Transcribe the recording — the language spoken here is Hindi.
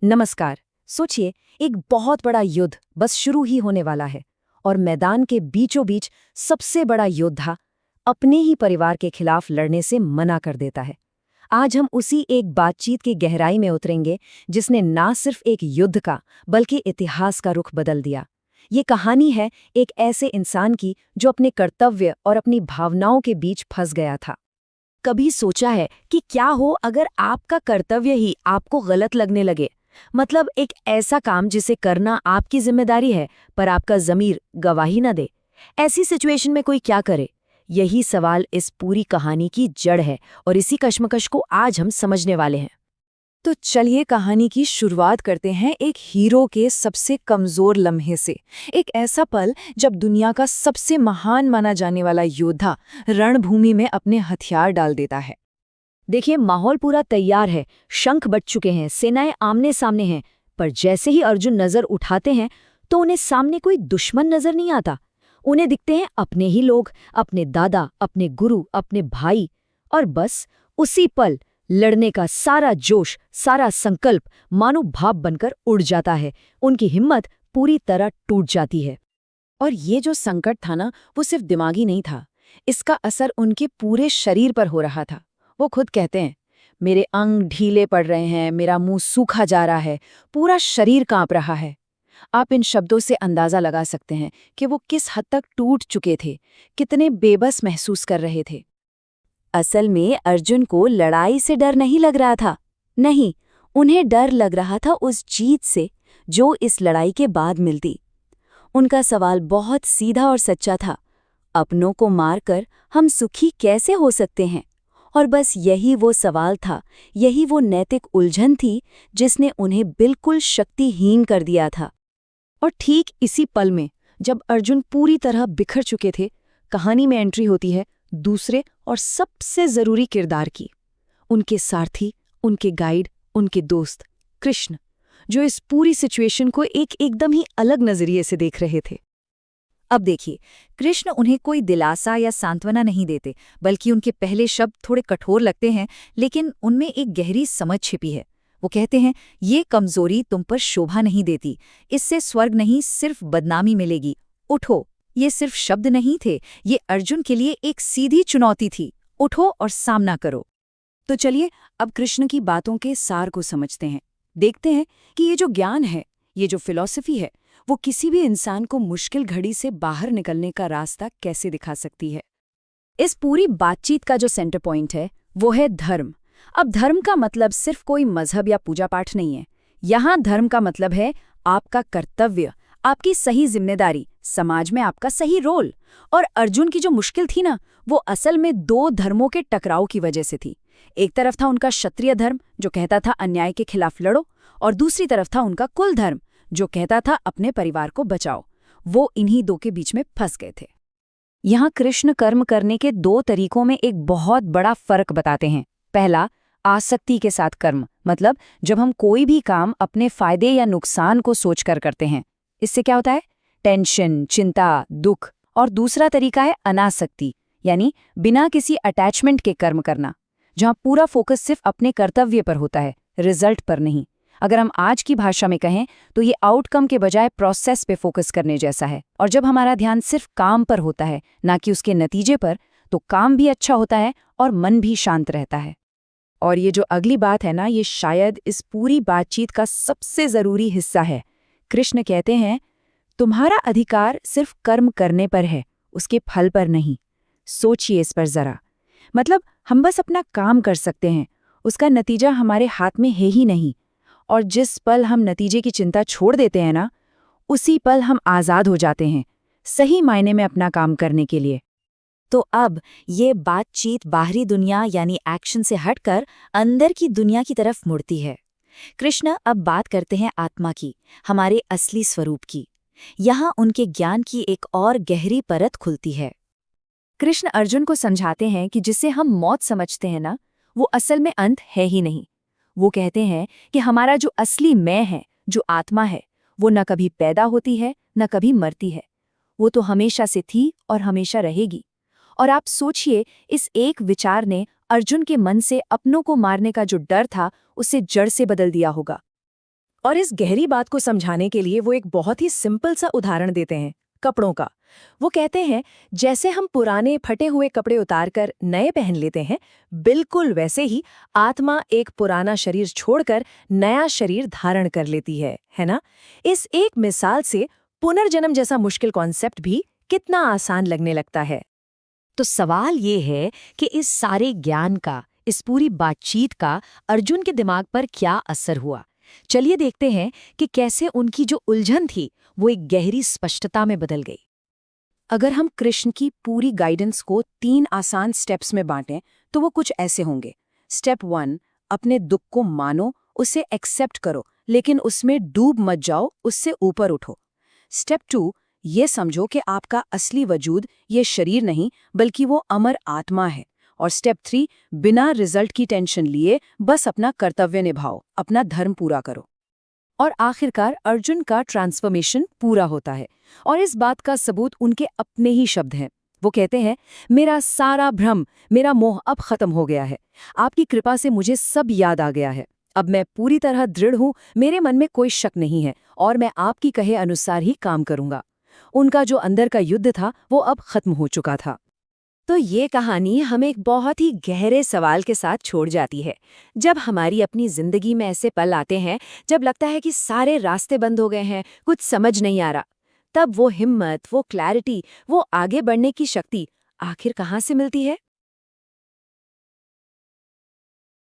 नमस्कार। सोचिए, एक बहुत बड़ा युद्ध बस शुरू ही होने वाला है और मैदान के बीचों बीच सबसे बड़ा योद्धा अपने ही परिवार के खिलाफ लड़ने से मना कर देता है। आज हम उसी एक बातचीत की गहराई में उतरेंगे जिसने ना सिर्फ एक युद्ध का बल्कि इतिहास का रुख बदल दिया। ये कहानी है एक ऐसे इंसान की जो अपने कर्तव्य और अपनी भावनाओं के बीच फंस गया था। कभी सोचा है कि क्या हो अगर आपका कर्तव्य ही आपको गलत लगने लगे? मतलब एक ऐसा काम जिसे करना आपकी जिम्मेदारी है पर आपका ज़मीर गवाही न दे। ऐसी सिचुएशन में कोई क्या करे? यही सवाल इस पूरी कहानी की जड़ है और इसी कश्मकश को आज हम समझने वाले हैं। तो चलिए कहानी की शुरुआत करते हैं एक हीरो के सबसे कमजोर लम्हे से। एक ऐसा पल जब दुनिया का सबसे महान माना जाने वाला योद्धा रणभूमि में अपने हथियार डाल देता है। देखिए, माहौल पूरा तैयार है, शंख बज चुके हैं, सेनाएं आमने सामने हैं, पर जैसे ही अर्जुन नजर उठाते हैं तो उन्हें सामने कोई दुश्मन नजर नहीं आता। उन्हें दिखते हैं अपने ही लोग, अपने दादा, अपने गुरु, अपने भाई। और बस उसी पल लड़ने का सारा जोश, सारा संकल्प मानो भाप बनकर उड़ जाता है। उनकी हिम्मत पूरी तरह टूट जाती है। और ये जो संकट था ना, वो सिर्फ दिमागी नहीं था, इसका असर उनके पूरे शरीर पर हो रहा था। वो खुद कहते हैं, मेरे अंग ढीले पड़ रहे हैं, मेरा मुंह सूखा जा रहा है, पूरा शरीर कांप रहा है। आप इन शब्दों से अंदाजा लगा सकते हैं कि वो किस हद तक टूट चुके थे, कितने बेबस महसूस कर रहे थे। असल में अर्जुन को लड़ाई से डर नहीं लग रहा था। नहीं, उन्हें डर लग रहा था उस जीत से जो इस लड़ाई के बाद मिलती। उनका सवाल बहुत सीधा और सच्चा था, अपनों को मारकर हम सुखी कैसे हो सकते हैं? और बस यही वो सवाल था, यही वो नैतिक उलझन थी जिसने उन्हें बिल्कुल शक्तिहीन कर दिया था। और ठीक इसी पल में, जब अर्जुन पूरी तरह बिखर चुके थे, कहानी में एंट्री होती है दूसरे और सबसे जरूरी किरदार की। उनके सारथी, उनके गाइड, उनके दोस्त कृष्ण, जो इस पूरी सिचुएशन को एकदम ही अलग नजरिए से देख रहे थे। अब देखिए, कृष्ण उन्हें कोई दिलासा या सांत्वना नहीं देते, बल्कि उनके पहले शब्द थोड़े कठोर लगते हैं, लेकिन उनमें एक गहरी समझ छिपी है। वो कहते हैं, ये कमजोरी तुम पर शोभा नहीं देती, इससे स्वर्ग नहीं सिर्फ बदनामी मिलेगी। उठो। ये सिर्फ शब्द नहीं थे, ये अर्जुन के लिए एक सीधी चुनौती थी। उठो और सामना करो। तो चलिए अब कृष्ण की बातों के सार को समझते हैं। देखते हैं कि ये जो ज्ञान है, ये जो फिलॉसफी है, वो किसी भी इंसान को मुश्किल घड़ी से बाहर निकलने का रास्ता कैसे दिखा सकती है। इस पूरी बातचीत का जो सेंटर पॉइंट है वो है धर्म। अब धर्म का मतलब सिर्फ कोई मजहब या पूजा पाठ नहीं है। यहाँ धर्म का मतलब है आपका कर्तव्य, आपकी सही जिम्मेदारी, समाज में आपका सही रोल। और अर्जुन की जो मुश्किल थी ना, वो असल में दो धर्मों के टकराव की वजह से थी। एक तरफ था उनका क्षत्रिय धर्म जो कहता था अन्याय के खिलाफ लड़ो, और दूसरी तरफ था उनका कुल धर्म जो कहता था अपने परिवार को बचाओ। वो इन्हीं दो के बीच में फंस गए थे। यहाँ कृष्ण कर्म करने के दो तरीकों में एक बहुत बड़ा फर्क बताते हैं। पहला, आसक्ति के साथ कर्म, मतलब जब हम कोई भी काम अपने फायदे या नुकसान को सोचकर करते हैं, इससे क्या होता है? टेंशन, चिंता, दुख। और दूसरा तरीका है अनासक्ति, यानी बिना किसी अटैचमेंट के कर्म करना, जहाँ पूरा फोकस सिर्फ अपने कर्तव्य पर होता है, रिजल्ट पर नहीं। अगर हम आज की भाषा में कहें तो ये आउटकम के बजाय प्रोसेस पे फोकस करने जैसा है। और जब हमारा ध्यान सिर्फ काम पर होता है, ना कि उसके नतीजे पर, तो काम भी अच्छा होता है और मन भी शांत रहता है। और ये जो अगली बात है ना, ये शायद इस पूरी बातचीत का सबसे जरूरी हिस्सा है। कृष्ण कहते हैं, तुम्हारा अधिकार सिर्फ कर्म करने पर है, उसके फल पर नहीं। सोचिए इस पर जरा। मतलब हम बस अपना काम कर सकते हैं, उसका नतीजा हमारे हाथ में है ही नहीं। और जिस पल हम नतीजे की चिंता छोड़ देते हैं ना, उसी पल हम आज़ाद हो जाते हैं सही मायने में अपना काम करने के लिए। तो अब ये बातचीत बाहरी दुनिया यानी एक्शन से हटकर अंदर की दुनिया की तरफ मुड़ती है। कृष्ण अब बात करते हैं आत्मा की, हमारे असली स्वरूप की। यहाँ उनके ज्ञान की एक और गहरी परत खुलती है। कृष्ण अर्जुन को समझाते हैं कि जिसे हम मौत समझते हैं ना, वो असल में अंत है ही नहीं। वो कहते हैं कि हमारा जो असली मैं है, जो आत्मा है, वो न कभी पैदा होती है न कभी मरती है। वो तो हमेशा से थी और हमेशा रहेगी। और आप सोचिए, इस एक विचार ने अर्जुन के मन से अपनों को मारने का जो डर था, उसे जड़ से बदल दिया होगा। और इस गहरी बात को समझाने के लिए वो एक बहुत ही सिंपल सा उदाहरण देते हैं, कपड़ों का। वो कहते हैं, जैसे हम पुराने फटे हुए कपड़े उतारकर नए पहन लेते हैं, बिल्कुल वैसे ही आत्मा एक पुराना शरीर छोड़कर नया शरीर धारण कर लेती है ना? इस एक मिसाल से पुनर्जन्म जैसा मुश्किल कॉन्सेप्ट भी कितना आसान लगने लगता है। तो सवाल ये है कि इस सारे ज्ञान का, इस पूरी बातचीत का अर्जुन के दिमाग पर क्या असर हुआ। चलिए देखते हैं कि कैसे उनकी जो उलझन थी वो एक गहरी स्पष्टता में बदल गई। अगर हम कृष्ण की पूरी गाइडेंस को 3 आसान स्टेप्स में बांटें तो वो कुछ ऐसे होंगे। स्टेप 1, अपने दुख को मानो, उसे एक्सेप्ट करो, लेकिन उसमें डूब मत जाओ, उससे ऊपर उठो। स्टेप 2, ये समझो कि आपका असली वजूद ये शरीर नहीं बल्कि वो अमर आत्मा है। और स्टेप 3, बिना रिजल्ट की टेंशन लिए बस अपना कर्तव्य निभाओ, अपना धर्म पूरा करो। और आखिरकार अर्जुन का ट्रांसफॉर्मेशन पूरा होता है, और इस बात का सबूत उनके अपने ही शब्द हैं। वो कहते हैं, मेरा सारा भ्रम, मेरा मोह अब खत्म हो गया है। आपकी कृपा से मुझे सब याद आ गया है। अब मैं पूरी तरह दृढ़ हूँ, मेरे मन में कोई शक नहीं है, और मैं आपकी कहे अनुसार ही काम करूंगा। उनका जो अंदर का युद्ध था वो अब खत्म हो चुका था। तो ये कहानी हमें एक बहुत ही गहरे सवाल के साथ छोड़ जाती है। जब हमारी अपनी जिंदगी में ऐसे पल आते हैं, जब लगता है कि सारे रास्ते बंद हो गए हैं, कुछ समझ नहीं आ रहा, तब वो हिम्मत, वो क्लैरिटी, वो आगे बढ़ने की शक्ति आखिर कहाँ से मिलती है?